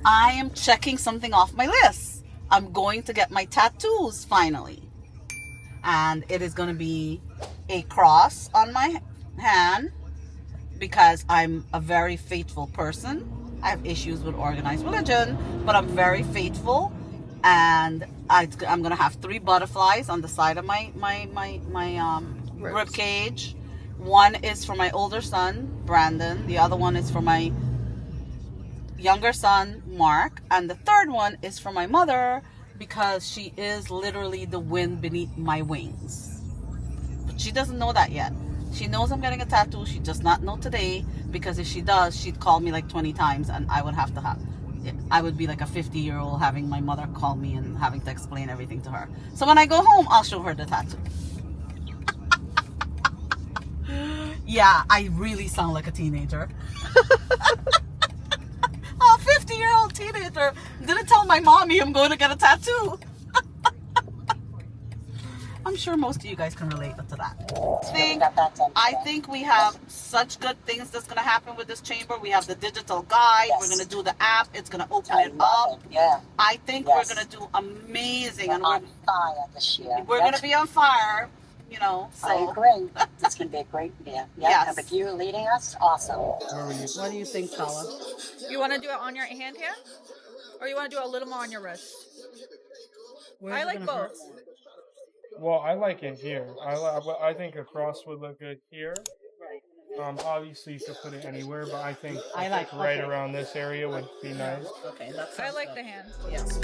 I am checking something off my list. I'm going to get my tattoos finally. And it is going to be a cross on my hand because I'm a very faithful person. I have issues with organized religion, but I'm very faithful. And I'm going to have 3 butterflies on the side of my rib cage. One is for my older son, Brandon. The other one is for my younger son, Mark. And the third one is for my mother because she is literally the wind beneath my wings. But she doesn't know that yet. She knows I'm getting a tattoo. She does not know today because if she does, she'd call me like 20 times and I would be like a 50-year-old having my mother call me and having to explain everything to her. So when I go home, I'll show her the tattoo. Yeah, I really sound like a teenager. A 50-year-old teenager didn't tell my mommy I'm going to get a tattoo. I'm sure most of you guys can relate to that. I think we have such good things that's going to happen with this chamber. We have the digital guide. We're going to do the app. It's going to open it up. I think we're going to do amazing. And we're going to be on fire. You know, so. I agree. It's going to be a great year. Yeah. Yes. And with you leading us, awesome. What do you think, Paula? You want to do it on your hand here? Or you want to do it a little more on your wrist? I like both. Well, I like it here. I think a cross would look good here. Obviously you could put it anywhere, but I think right around this area would be nice. Okay, that's. I like the hand. Yes.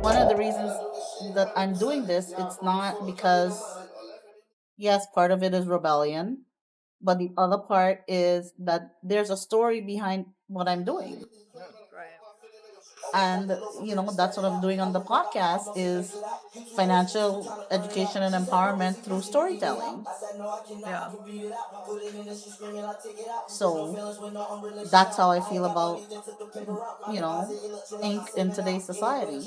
One of the reasons that I'm doing this, it's not because, yes, part of it is rebellion, but the other part is that there's a story behind what I'm doing. And, you know, that's what I'm doing on the podcast is financial education and empowerment through storytelling. Yeah. So that's how I feel about, you know, ink in today's society.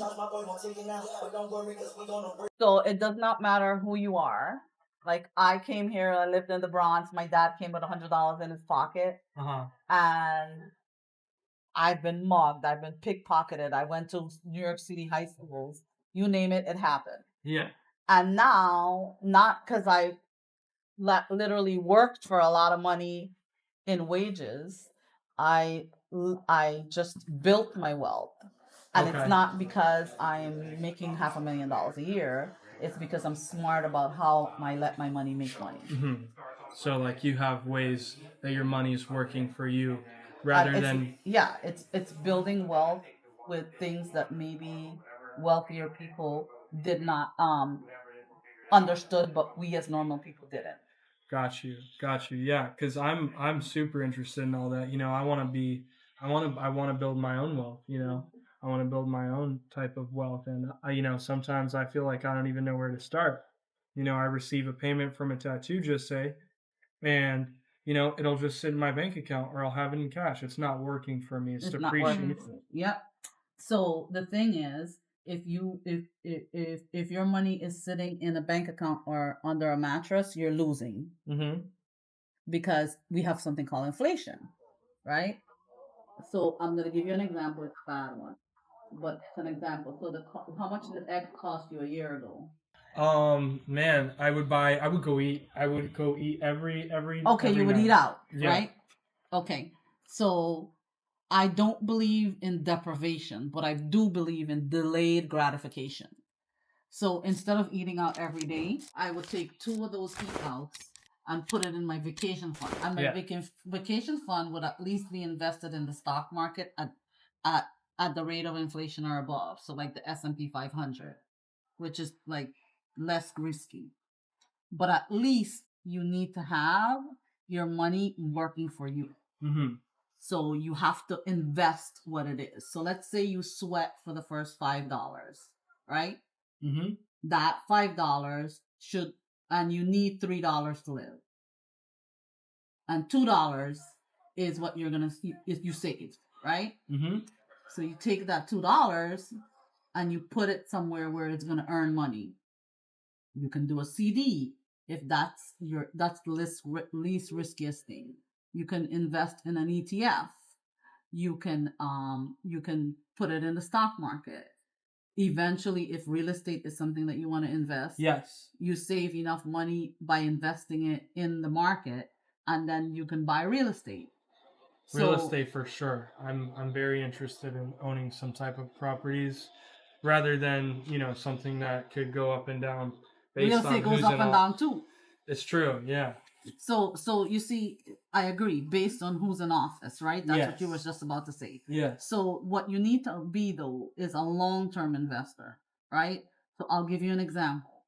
So it does not matter who you are. Like, I came here, I lived in the Bronx. My dad came with $100 in his pocket. And I've been mugged. I've been pickpocketed. I went to New York City high schools. You name it, it happened. Yeah. And now, not because I literally worked for a lot of money in wages, I just built my wealth. And It's not because I'm making $500,000 a year. It's because I'm smart about how I let my money make money. Mm-hmm. So, like, you have ways that your money is working for you rather than... Yeah, it's building wealth with things that maybe wealthier people did not understood, but we as normal people didn't. Got you. Yeah, because I'm super interested in all that. You know, I want to build my own wealth. You know, I want to build my own type of wealth, and you know, sometimes I feel like I don't even know where to start. You know, I receive a payment from a tattoo, just say, and you know, it'll just sit in my bank account, or I'll have it in cash. It's not working for me. It's depreciating. Yep. So the thing is, if your money is sitting in a bank account or under a mattress, you're losing. Mm-hmm. Because we have something called inflation, right? So I'm gonna give you an example. It's a bad one, but it's an example. So how much did egg cost you a year ago? Man, I would go eat every. Okay, every you would night. eat out, Yeah. right? Okay, so I don't believe in deprivation, but I do believe in delayed gratification. So instead of eating out every day, I would take 2 of those eat outs and put it in my vacation fund. And my vacation fund would at least be invested in the stock market at the rate of inflation or above. So like the S&P 500, which is like less risky. But at least you need to have your money working for you. Mm-hmm. So you have to invest what it is. So let's say you sweat for the first $5, right? Mm-hmm. That $5 and you need $3 to live. And $2 is what you're going to, you save, right? Mm-hmm. So you take that $2 and you put it somewhere where it's going to earn money. You can do a CD if that's the least riskiest thing. You can invest in an ETF. You can put it in the stock market. Eventually, if real estate is something that you want to invest, Yes. you save enough money by investing it in the market, and then you can buy real estate. Real estate for sure. I'm very interested in owning some type of properties rather than, something that could go up and down based real on estate goes who's up in and all. down too. It's true, yeah. So you see, I agree, based on who's in office, right? That's what you Yes. was just about to say. Yeah. So what you need to be, though, is a long-term investor, right? So I'll give you an example.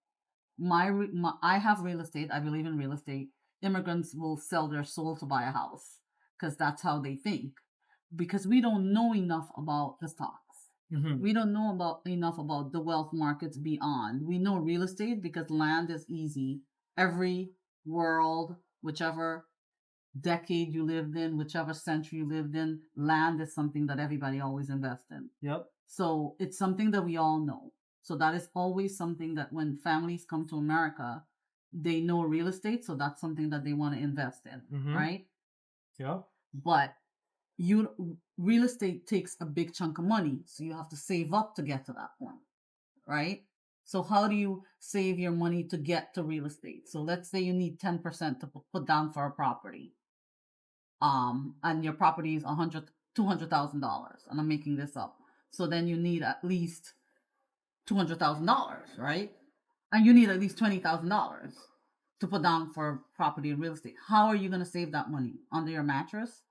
I have real estate. I believe in real estate. Immigrants will sell their soul to buy a house because that's how they think. Because we don't know enough about the stocks. Mm-hmm. We don't know enough about the wealth markets beyond. We know real estate because land is easy. Every world, whichever decade you lived in, whichever century you lived in, land is something that everybody always invests in. Yep. So it's something that we all know. So that is always something that when families come to America, they know real estate. So that's something that they want to invest in, right? Yeah. But real estate takes a big chunk of money. So you have to save up to get to that point, right? So how do you save your money to get to real estate? So let's say you need 10% to put down for a property. And your property is $200,000, and I'm making this up. So then you need at least $200,000, right? And you need at least $20,000 to put down for property and real estate. How are you going to save that money? Under your mattress?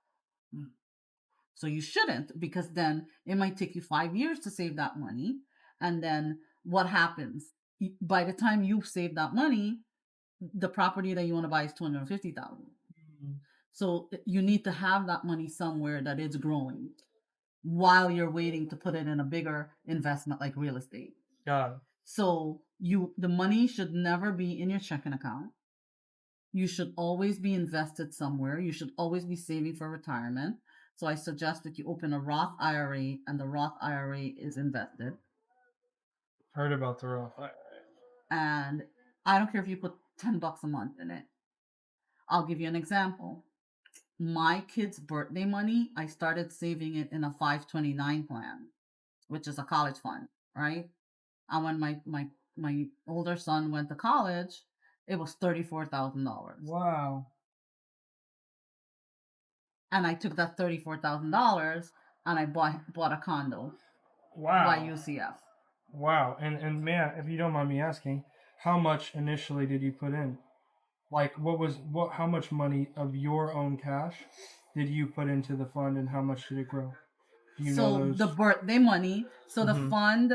So you shouldn't, because then it might take you 5 years to save that money. And then what happens? By the time you've saved that money, the property that you want to buy is $250,000. So you need to have that money somewhere that it's growing while you're waiting to put it in a bigger investment like real estate. Got it. So the money should never be in your checking account. You should always be invested somewhere. You should always be saving for retirement. So I suggest that you open a Roth IRA, and the Roth IRA is invested. Heard about the Roth IRA. And I don't care if you put $10 a month in it. I'll give you an example. My kid's birthday money, I started saving it in a 529 plan, which is a college fund, right? And when my older son went to college, it was $34,000. Wow. And I took that $34,000 and I bought a condo. Wow. By UCF. Wow. And man, if you don't mind me asking, how much initially did you put in? Like, how much money of your own cash did you put into the fund, and how much did it grow? So the birthday money. So the fund,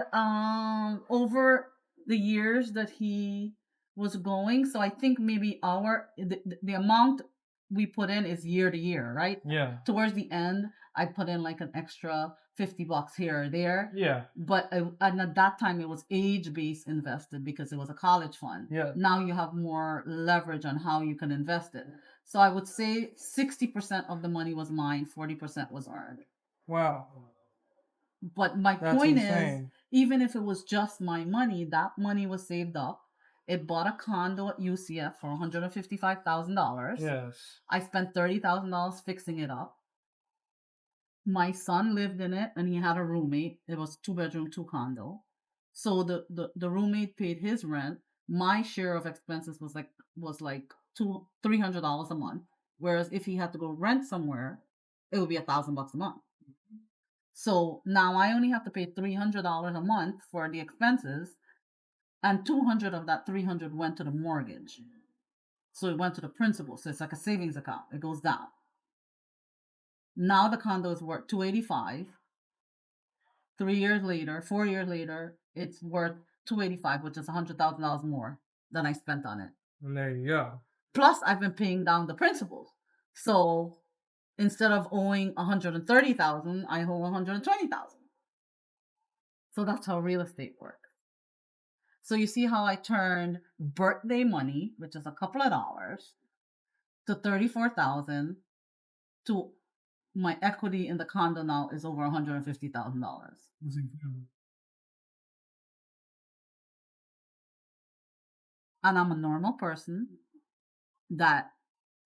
over the years that he was going, so I think maybe the amount we put in is year to year, right? Yeah. Towards the end, I put in like an extra $50 here or there. Yeah. But and at that time, it was age-based invested because it was a college fund. Yeah. Now you have more leverage on how you can invest it. So I would say 60% of the money was mine, 40% was earned. Wow. But my point is, even if it was just my money, that money was saved up. It bought a condo at UCF for $155,000. Yes. I spent $30,000 fixing it up. My son lived in it, and he had a roommate. It was 2-bedroom, 2 condo. So the roommate paid his rent. My share of expenses was like $300 a month. Whereas if he had to go rent somewhere, it would be $1,000 a month. So now I only have to pay $300 a month for the expenses, and $200 of that $300 went to the mortgage. So it went to the principal. So it's like a savings account. It goes down. Now the condo is worth $285. 4 years later, it's worth $285, which is $100,000 more than I spent on it. And there you go. Plus, I've been paying down the principal. So instead of owing $130,000, I owe $120,000. So that's how real estate works. So you see how I turned birthday money, which is a couple of dollars, to $34,000, to my equity in the condo now is over $150,000. That's incredible. And I'm a normal person that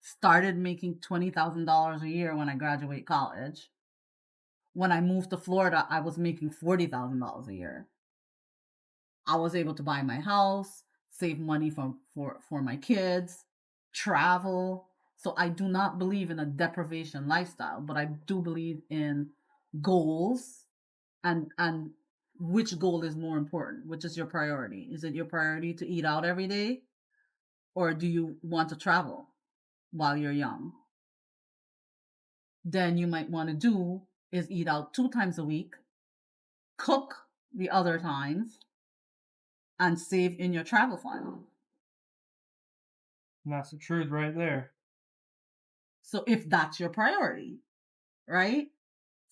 started making $20,000 a year when I graduate college. When I moved to Florida, I was making $40,000 a year. I was able to buy my house, save money for my kids, travel. So I do not believe in a deprivation lifestyle, but I do believe in goals and which goal is more important, which is your priority. Is it your priority to eat out every day, or do you want to travel while you're young? Then you might want to do is eat out 2 times a week, cook the other times, and save in your travel fund. And that's the truth right there. So if that's your priority, right?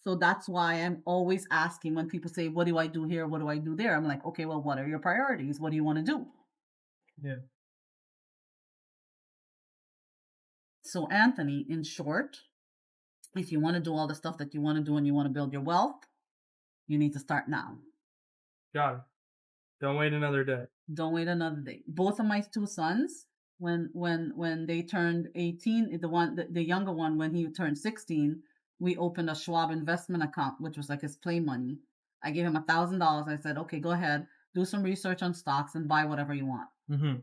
So that's why I'm always asking when people say, what do I do here? What do I do there? I'm like, okay, well, what are your priorities? What do you want to do? Yeah. So Anthony, in short, if you want to do all the stuff that you want to do and you want to build your wealth, you need to start now. Got it. Don't wait another day. Don't wait another day. Both of my 2 sons, when they turned 18, the younger one, when he turned 16, we opened a Schwab investment account, which was like his play money. I gave him $1,000. I said, okay, go ahead, do some research on stocks and buy whatever you want. Mm-hmm.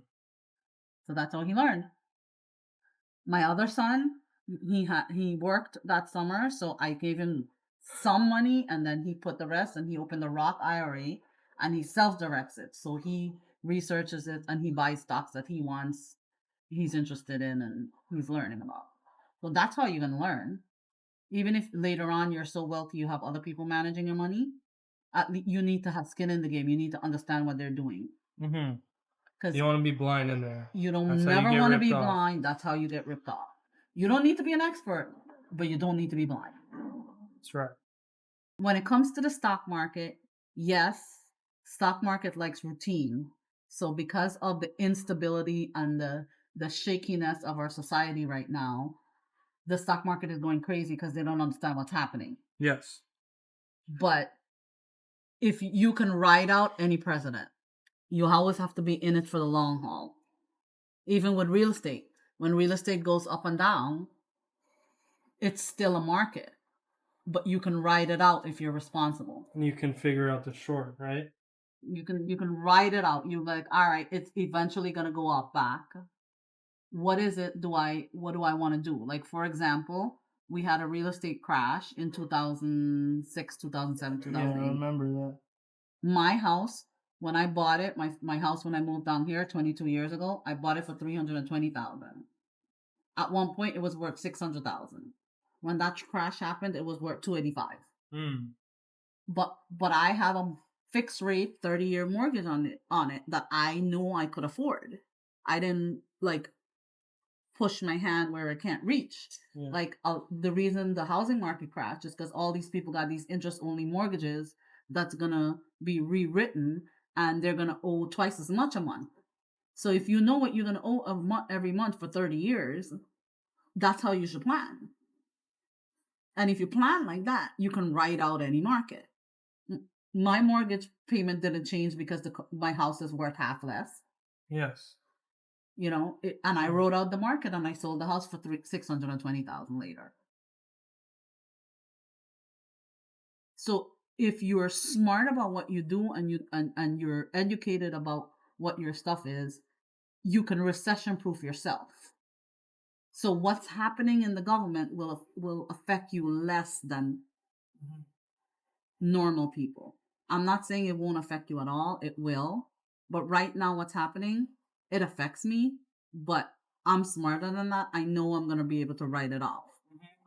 So that's how he learned. My other son, he worked that summer, so I gave him some money, and then he put the rest, and he opened a Roth IRA, and he self-directs it. So he researches it, and he buys stocks that he's interested in, and he's learning about. So that's how you're going to learn. Even if later on you're so wealthy you have other people managing your money, you need to have skin in the game. You need to understand what they're doing. Mm-hmm. Because you don't want to be blind in there. You don't never want to be blind. That's how you get ripped off. You don't need to be an expert, but you don't need to be blind. That's right. When it comes to the stock market, yes, stock market likes routine. So because of the instability and the shakiness of our society right now, the stock market is going crazy because they don't understand what's happening. Yes. But if you can ride out any president, you always have to be in it for the long haul. Even with real estate, when real estate goes up and down, it's still a market, but you can ride it out if you're responsible. And you can figure out the short, right? You can ride it out. You're like, all right, it's eventually gonna go up back. What is it? What do I want to do? Like, for example, we had a real estate crash in 2006, 2007, 2008. Yeah, I remember that. My house, when I bought it, my house when I moved down here 22 years ago, I bought it for $320,000. At one point, it was worth $600,000. When that crash happened, it was worth $285,000. But I have a fixed rate 30-year mortgage on it that I know I could afford. I didn't like push my hand where it can't reach. Yeah. Like the reason the housing market crashed is because all these people got these interest-only mortgages that's gonna be rewritten, and they're gonna owe twice as much a month. So if you know what you're gonna owe every month for 30 years, that's how you should plan. And if you plan like that, you can ride out any market. My mortgage payment didn't change because my house is worth half less. Yes. You know, and I rode out the market and I sold the house for $620,000 later. So if you're smart about what you do and you're educated about what your stuff is, you can recession-proof yourself. So what's happening in the government will affect you less than normal people. I'm not saying it won't affect you at all. It will. But right now what's happening, it affects me. But I'm smarter than that. I know I'm going to be able to ride it off.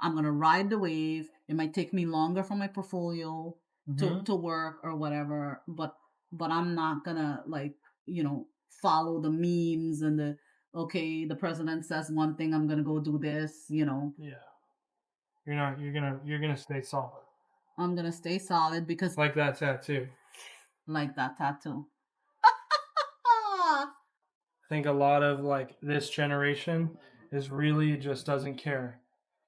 I'm going to ride the wave. It might take me longer for my portfolio to work or whatever. But I'm not going to follow the memes and the president says one thing, I'm going to go do this, Yeah. You're going to stay solid. I'm going to stay solid because... Like that tattoo. Like that tattoo. I think a lot of this generation is really just doesn't care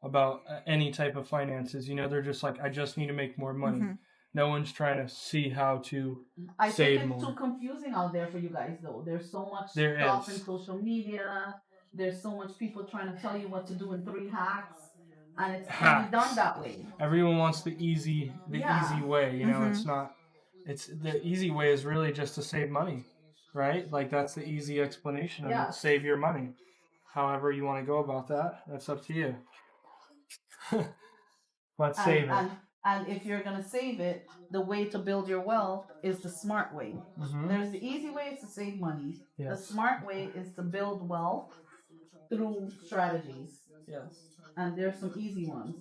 about any type of finances. They're just like, I just need to make more money. Mm-hmm. no one's trying to see how to I save think it's more. too confusing out there for you guys, though. There's so much There stuff is. in social media. There's so much people trying to tell you what to do in 3 hacks, and it's only done that way. Everyone wants the easy way. You know, Mhm. it's not. It's the easy way is really just to save money, right? Like that's the easy explanation of Yeah. it. Save your money. However you want to go about that, that's up to you. But save it. And if you're gonna save it, the way to build your wealth is the smart way. Mhm. There's the easy way to save money. Yes. The smart way is to build wealth through strategies. Yes. And there's some easy ones.